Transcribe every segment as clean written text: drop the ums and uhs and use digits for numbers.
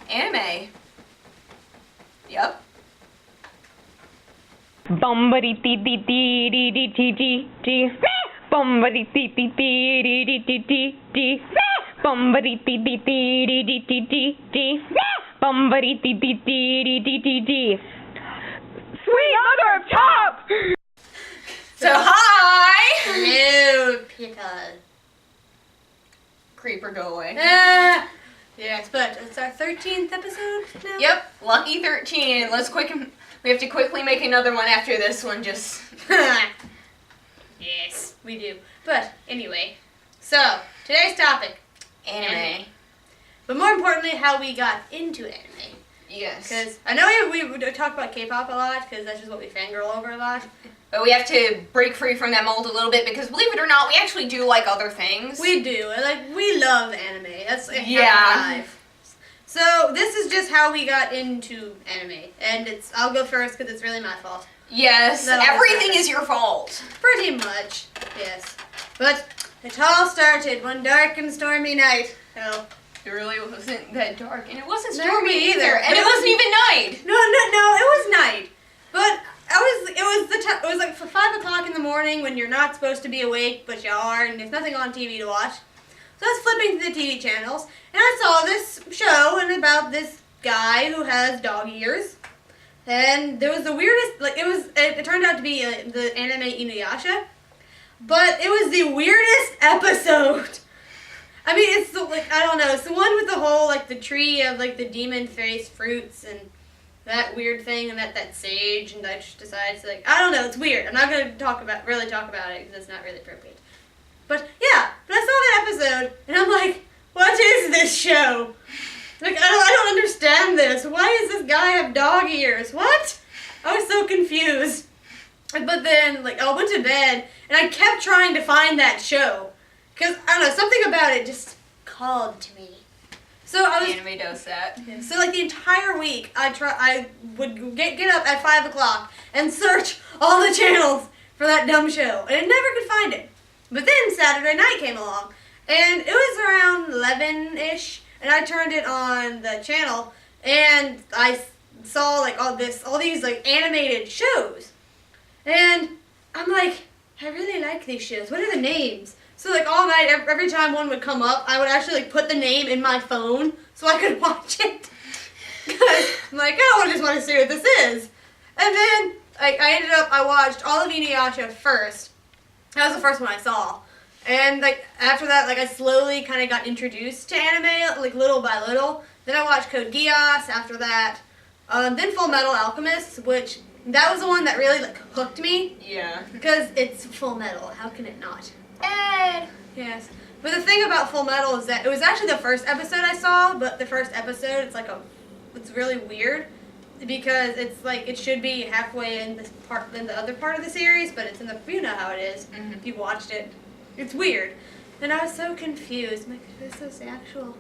Anime. Yep. Bumbity dee dee dee dee dee dee dee dee. Bumbity dee dee dee dee dee dee dee dee. Bumbity dee dee dee dee dee dee dee dee. Bumbity dee dee dee dee dee dee dee. Sweet mother of top! So hi! Hello, people. Creeper, go away. Yes, but it's our 13th episode now. Yep, lucky 13. We have to quickly make another one after this one, just... Yes, we do. But anyway, so today's topic, Anime. but more importantly, how we got into anime. Yes. Because I know we talk about K-pop a lot, because that's just what we fangirl over a lot. But we have to break free from that mold a little bit, because believe it or not, we actually do like other things. We do. We love anime. That's like Yeah. half our life. So this is just how we got into anime, and I'll go first because it's really my fault. Yes, No, everything it's is your fault. Pretty much, yes. But it all started one dark and stormy night. Oh. It really wasn't that dark, and it wasn't No, stormy me either. either, and it wasn't even night. No, it was night. But it was like for 5 o'clock in the morning when you're not supposed to be awake, but you are, and there's nothing on TV to watch. So I was flipping through the TV channels, and I saw this show and about this guy who has dog ears. And there was the weirdest, it turned out to be the anime Inuyasha, but it was the weirdest episode. I mean, it's the, I don't know, it's the one with the whole, the tree of, the demon face fruits and that weird thing and that sage, and I just decided to, I don't know, it's weird. I'm not going to really talk about it because it's not really appropriate. But, yeah, but I saw that episode, and I'm like, what is this show? I don't understand this. Why does this guy have dog ears? What? I was so confused. But then, I went to bed, and I kept trying to find that show. Because, I don't know, something about it just called to me. So I was... Anime does that. So, the entire week, I would get up at 5 o'clock and search all the channels for that dumb show. And I never could find it. But then Saturday night came along, and it was around 11-ish, and I turned it on the channel, and I saw, all these, animated shows. And I'm like, I really like these shows. What are the names? So, all night, every time one would come up, I would actually, put the name in my phone so I could watch it. Because I'm like, oh, I just want to see what this is. And then, I watched all of Inuyasha first. That was the first one I saw. And, after that, I slowly kind of got introduced to anime, little by little. Then I watched Code Geass after that. Then Full Metal Alchemist, which, that was the one that really, hooked me. Yeah. Because it's Full Metal. How can it not? Ed! Yes. But the thing about Full Metal is that it was actually the first episode I saw, but the first episode, it's really weird. Because it's it should be halfway in this part, in the other part of the series, but it's in the, you know how it is, if you watched it. It's weird. And I was so confused. I'm like, is this the actual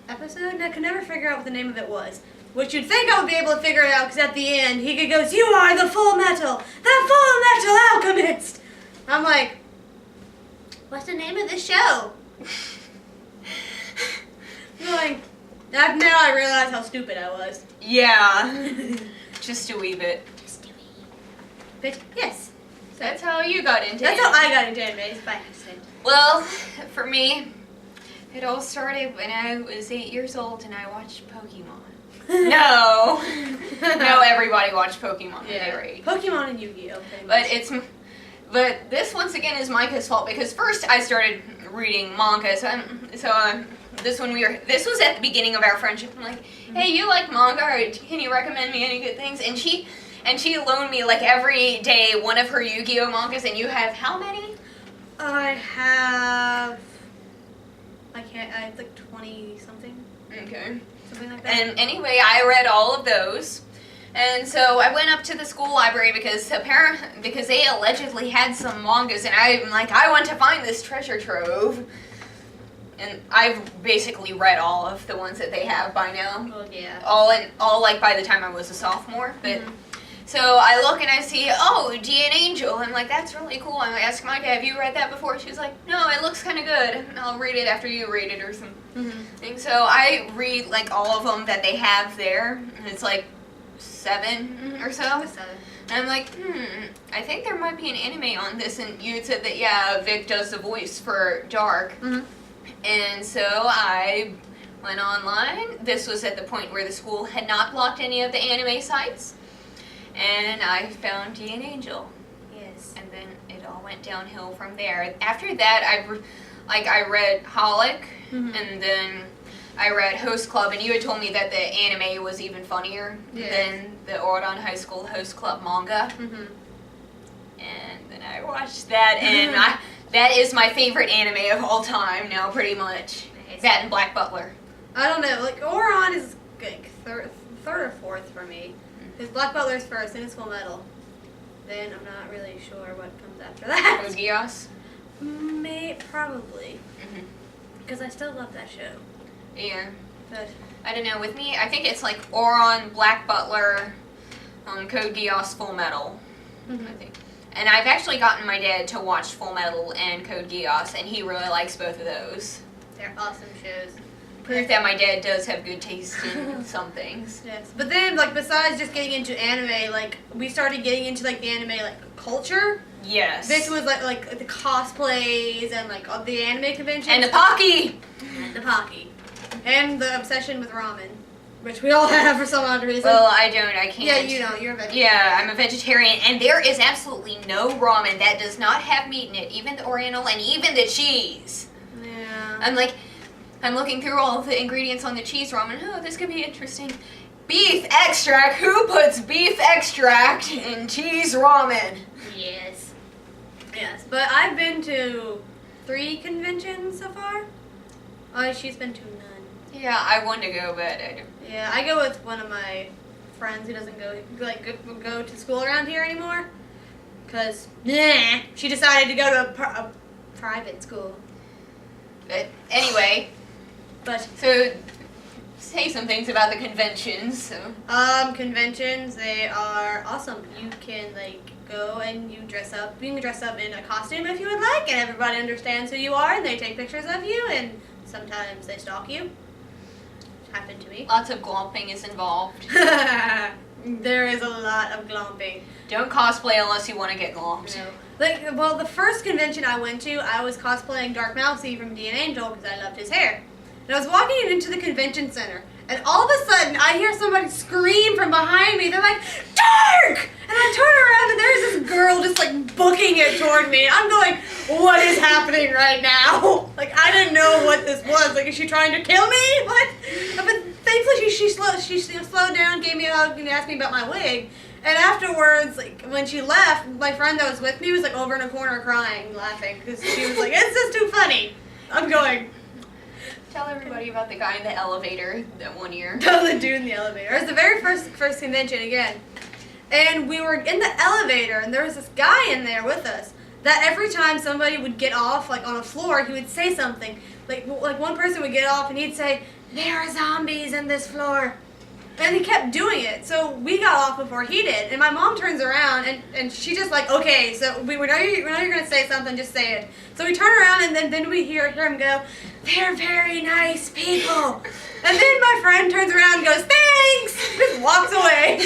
episode? And I could never figure out what the name of it was. Which you'd think I would be able to figure it out, because at the end, he goes, you are the Full Metal Alchemist! I'm like, what's the name of this show? Now I realize how stupid I was. Yeah. Just a wee bit. Just a wee. But, yes. That's how you got into it. That's how I got into anime, by accident. Well, for me, it all started when I was 8 years old and I watched Pokemon. No. No, everybody watched Pokemon when they were 8. Pokemon and Yu-Gi-Oh! But this, once again, is Micah's fault, because first I started reading manga, this was at the beginning of our friendship. I'm like, hey, you like manga, or can you recommend me any good things? And she loaned me, every day, one of her Yu-Gi-Oh! Mangas, and you have how many? I have 20-something. Okay. Something like that. And anyway, I read all of those. And so I went up to the school library because they allegedly had some mangas, and I'm like, I want to find this treasure trove. And I've basically read all of the ones that they have by now. Well, yeah. All by the time I was a sophomore. But So I look and I see, oh, d.n.angel. I'm like, that's really cool. I ask Micah, have you read that before? She's like, no, it looks kind of good. I'll read it after you read it or something. Mm-hmm. And so I read like all of them that they have there. And it's like 7 or so. And I'm like, I think there might be an anime on this. And you had said that, yeah, Vic does the voice for Dark. Mm-hmm. And so I went online. This was at the point where the school had not blocked any of the anime sites. And I found d.n.angel. Yes. And then it all went downhill from there. After that, I read Holic, and then I read Host Club, and you had told me that the anime was even funnier than the Oradon High School Host Club manga. Mm-hmm. And then I watched that, and that is my favorite anime of all time now, pretty much. Nice. That and Black Butler. I don't know. Like, Oron is like third or fourth for me. Because Black Butler's first, and it's Full Metal. Then I'm not really sure what comes after that. Code Geass? Probably. Because I still love that show. Yeah. But I don't know, with me, I think it's like Oron, Black Butler, Code Geass, Full Metal, I think. And I've actually gotten my dad to watch Full Metal and Code Geass, and he really likes both of those. they're awesome shows. Proof that my dad does have good taste in some things. Yes. But then, like, besides just getting into anime, like, we started getting into, like, the anime, like, culture. Yes. This was, like the cosplays and, like, all the anime conventions. And the Pocky! And the Pocky. And the obsession with ramen. Which we all have for some odd reason. Well, I don't, I can't. Yeah, you don't. You're a vegetarian. Yeah, I'm a vegetarian, and there is absolutely no ramen that does not have meat in it, even the Oriental and even the cheese. Yeah. I'm looking through all of the ingredients on the cheese ramen. Oh, this could be interesting. Beef extract. Who puts beef extract in cheese ramen? Yes. Yes. But I've been to 3 conventions so far. Oh, she's been to none. Yeah, I want to go, but I don't. Yeah, I go with one of my friends who doesn't go to school around here anymore. Because, she decided to go to a private school. But anyway, But, so say some things about the conventions. So. conventions, they are awesome. You can, like, go and you dress up. You can dress up in a costume if you would like, and everybody understands who you are, and they take pictures of you, and sometimes they stalk you. Which happened to me. Lots of glomping is involved. There is a lot of glomping. Don't cosplay unless you want to get glomped. No. Like, well, the first convention I went to, I was cosplaying Dark Mousy from d.n.angel because I loved his hair. And I was walking into the convention center, and all of a sudden, I hear somebody scream from behind me. They're like, Dark! And I turn around, and there's this girl just, like, booking it toward me. I'm going, what is happening right now? Like, I didn't know what this was. Like, is she trying to kill me? What? But thankfully, she slowed down, gave me a hug, and asked me about my wig. And afterwards, like, when she left, my friend that was with me was, like, over in a corner crying, laughing, because she was like, it's just too funny. I'm going... Tell everybody about the guy in the elevator that one year. Tell the dude in the elevator. It was the very first convention again. And we were in the elevator, and there was this guy in there with us that every time somebody would get off, like, on a floor, he would say something. Like one person would get off, and he'd say, there are zombies in this floor. And he kept doing it. So we got off before he did. And my mom turns around, and she just like, okay, so we know you're going to say something, just say it. So we turn around, and then we hear him go, they're very nice people. And then my friend turns around and goes, thanks! Just walks away.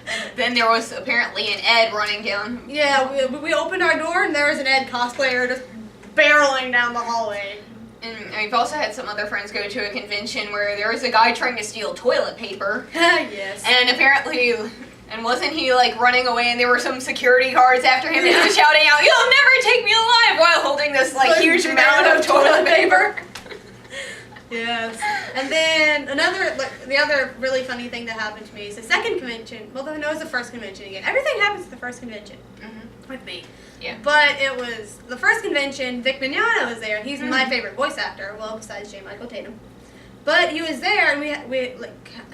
And then there was apparently an Ed running down. Yeah, we opened our door, and there was an Ed cosplayer just barreling down the hallway. And I've also had some other friends go to a convention where there was a guy trying to steal toilet paper. Yes. And apparently, and wasn't he like running away and there were some security guards after him and he was shouting out, you'll never take me alive, while holding this like huge amount of toilet paper. Yes. And then the other really funny thing that happened to me is the second convention. Well, no, it was the first convention again. Everything happens at the first convention with me. Yeah. But it was the first convention. Vic Mignogna was there, and he's my favorite voice actor. Well, besides J. Michael Tatum. But he was there, and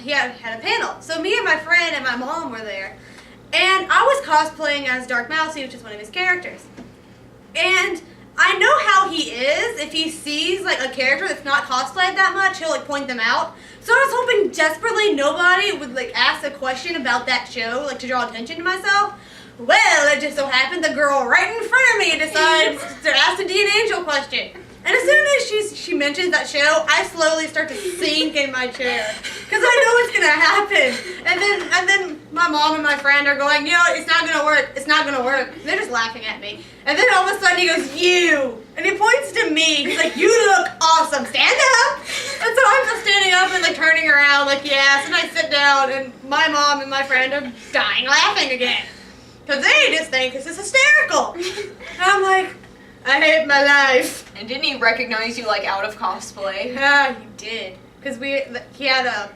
he had a panel. So me and my friend and my mom were there, and I was cosplaying as Dark Mousy, which is one of his characters. And I know how he is. If he sees like a character that's not cosplayed that much, he'll like point them out. So I was hoping desperately nobody would like ask a question about that show, like to draw attention to myself. Well, it just so happened the girl right in front of me decides to ask the d.n.angel question. And as soon as she mentions that show, I slowly start to sink in my chair. Because I know it's going to happen. And then my mom and my friend are going, it's not going to work. It's not going to work. And they're just laughing at me. And then all of a sudden he goes, you. And he points to me. He's like, you look awesome. Stand up. And so I'm just standing up and like turning around like, yes. And I sit down and my mom and my friend are dying laughing again. Because they just think this is hysterical. And I'm like, I hate my life. And didn't he recognize you like out of cosplay? Yeah, he did. Because he had a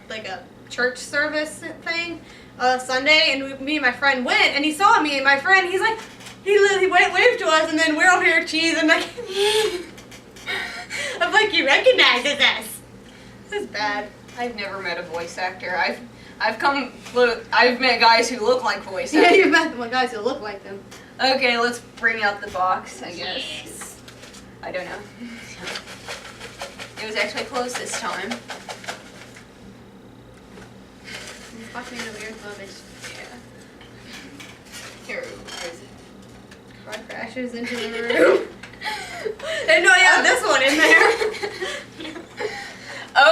church service thing Sunday, and me and my friend went, and he saw me and my friend. He's like, he waved to us, and then we're over here cheesing like, I'm like, he recognizes us. This is bad. I've never met a voice actor. I've met guys who look like voice Yeah, actors. you've met guys who look like them. Okay, let's bring out the box, I guess. Yes. I don't know. It was actually closed this time. It's fucking in a weird moment. Yeah. Here, where is it? Car crashes into the room. They know you have this one in there.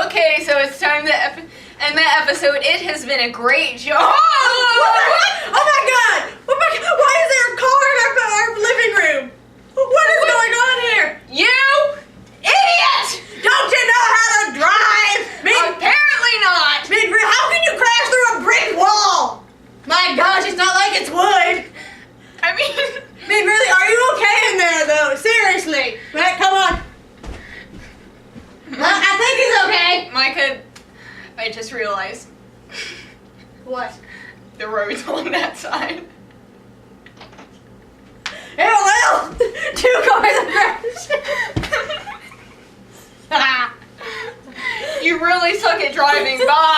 Okay, so it's time to end the episode. It has been a great job. Oh my god! Oh my god! Why is there a car in our living room? What is going on here? You idiot! Don't you know how to drive? Apparently not. How can you crash through a brick wall? My gosh, it's not like it's wood. I mean, really, are you okay in there though? Seriously. Right, come on. I think he's okay. Micah, I just realized What? the road's on that side. Hey, well, 2 cars have crashed. You really suck at driving. Bye.